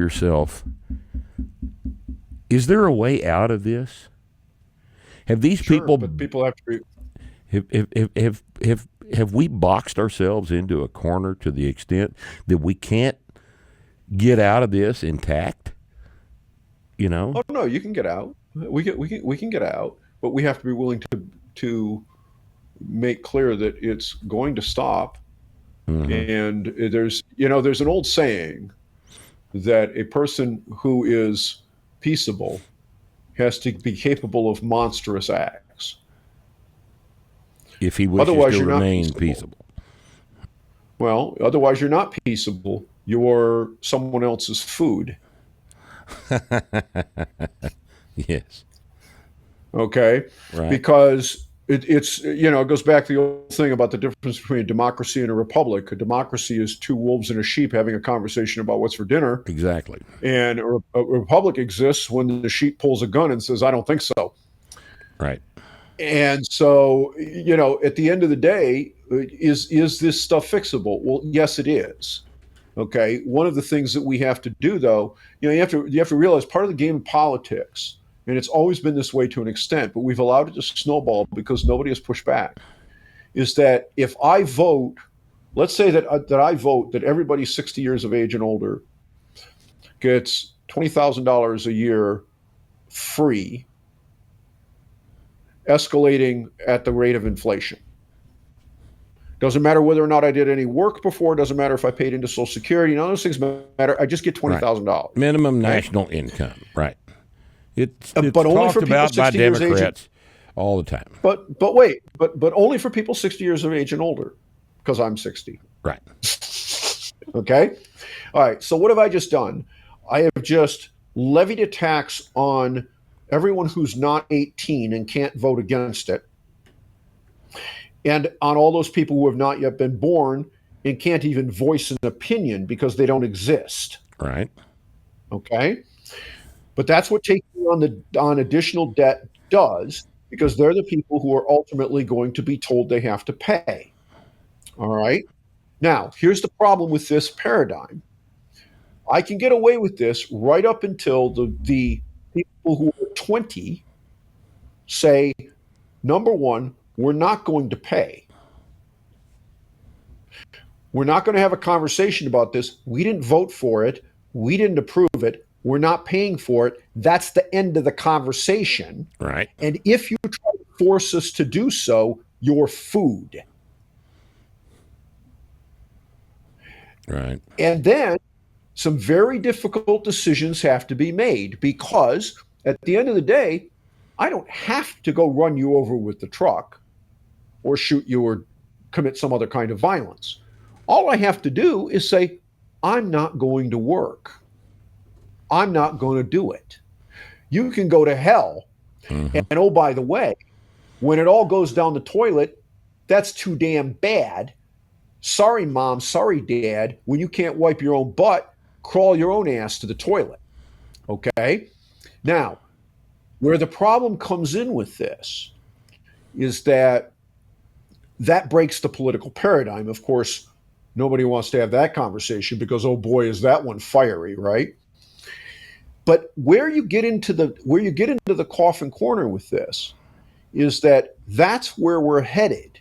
yourself, is there a way out of this? Have these Sure, people but people have to have we boxed ourselves into a corner to the extent that we can't get out of this intact? Oh no, you can get out. We can get out, but we have to be willing to make clear that it's going to stop. Mm-hmm. And there's an old saying that a person who is peaceable has to be capable of monstrous acts. If he wishes Otherwise, to you're not remain peaceable. peaceable. Well, otherwise, you're not peaceable. You're someone else's food. Yes. Okay, Right. because it goes back to the old thing about the difference between a democracy and a republic. A democracy is two wolves and a sheep having a conversation about what's for dinner, Exactly. and a republic exists when the sheep pulls a gun and says, "I don't think so." Right. And so, at the end of the day, is this stuff fixable? Well, yes, it is. Okay. One of the things that we have to do, though, you have to realize part of the game of politics, and it's always been this way to an extent, but we've allowed it to snowball because nobody has pushed back. Is that if I vote, let's say that I vote that everybody 60 years of age and older gets $20,000 a year free, escalating at the rate of inflation. Doesn't matter whether or not I did any work before. Doesn't matter if I paid into Social Security. None of those things matter. I just get $20,000. Minimum national income. Right. It's But only talked for people about by 60 years age. Democrats all the time. But wait, but only for people 60 years of age and older, because I'm 60. Right. Okay. All right. So what have I just done? I have just levied a tax on everyone who's not 18 and can't vote against it, and on all those people who have not yet been born and can't even voice an opinion because they don't exist. Right. Okay. But that's what taking on additional debt does, because they're the people who are ultimately going to be told they have to pay. All right. Now, here's the problem with this paradigm. I can get away with this right up until the people who are 20 say, number one, we're not going to pay. We're not going to have a conversation about this. We didn't vote for it. We didn't approve it. We're not paying for it. That's the end of the conversation. Right. And if you try to force us to do so, you're food. Right. And then some very difficult decisions have to be made, because at the end of the day, I don't have to go run you over with the truck or shoot you or commit some other kind of violence. All I have to do is say, I'm not going to work. I'm not going to do it. You can go to hell. Mm-hmm. And oh, by the way, when it all goes down the toilet, that's too damn bad. Sorry, mom. Sorry, dad. When you can't wipe your own butt, crawl your own ass to the toilet. Okay? Now, where the problem comes in with this is that breaks the political paradigm. Of course, nobody wants to have that conversation because, oh boy, is that one fiery, right? But where you get into the coffin corner with this is that that's where we're headed.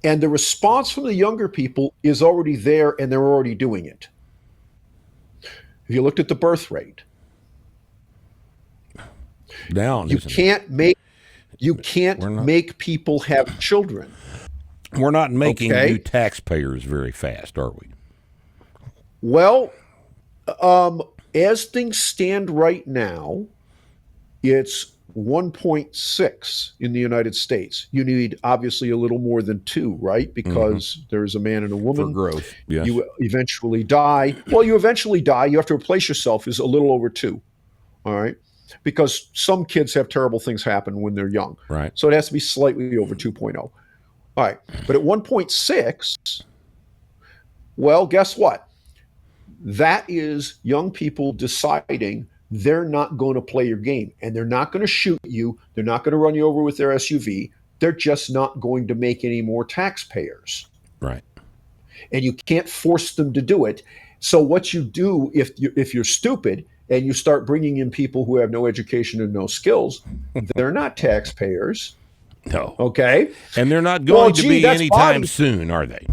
And the response from the younger people is already there, and they're already doing it. If you looked at the birth rate, Down. you can't make people have children. We're not making new taxpayers very fast, are we? Well, as things stand right now, it's 1.6 in the United States. You need obviously a little more than 2, right? Because there's a man and a woman. For growth, yes. You eventually die. Well, you eventually die. You have to replace yourself is a little over 2. All right? Because some kids have terrible things happen when they're young. Right. So it has to be slightly over 2.0. All right. But at 1.6, well, guess what? That is young people deciding they're not going to play your game, and they're not going to shoot you. They're not going to run you over with their SUV. They're just not going to make any more taxpayers. Right. And you can't force them to do it. So what you do if you're stupid and you start bringing in people who have no education and no skills, they're not taxpayers. No. Okay. And they're not going to be that's anytime bodies. soon, are they?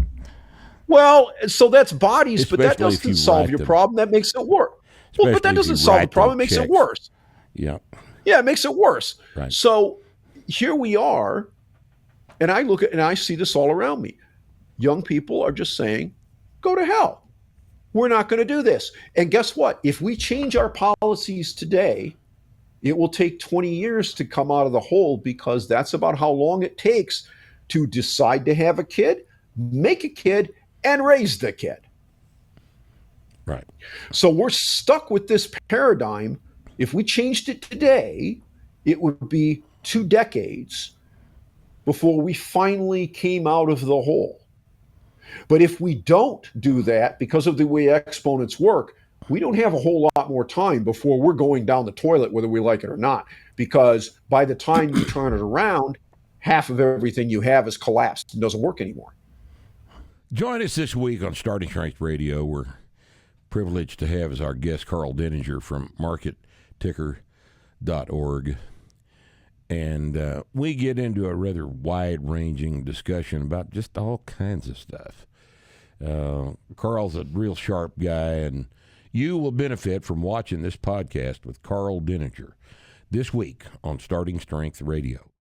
Well, so that's bodies, but that Especially if doesn't you solve write your them. problem. That makes it worse. Well, but that Especially if you doesn't solve the write problem. them It makes it checks. worse. Yeah. Yeah, it makes it worse. Right. So here we are, and I look at and I see this all around me. Young people are just saying, go to hell. We're not going to do this. And guess what? If we change our policies today, it will take 20 years to come out of the hole, because that's about how long it takes to decide to have a kid, make a kid, and raise the kid. Right. So we're stuck with this paradigm. If we changed it today, it would be 2 decades before we finally came out of the hole. But if we don't do that, because of the way exponents work, we don't have a whole lot more time before we're going down the toilet, whether we like it or not. Because by the time you turn it around, half of everything you have is collapsed and doesn't work anymore. Join us this week on Starting Strength Radio. We're privileged to have as our guest Carl Denninger from marketticker.org. And we get into a rather wide-ranging discussion about just all kinds of stuff. Carl's a real sharp guy, and you will benefit from watching this podcast with Carl Denninger this week on Starting Strength Radio.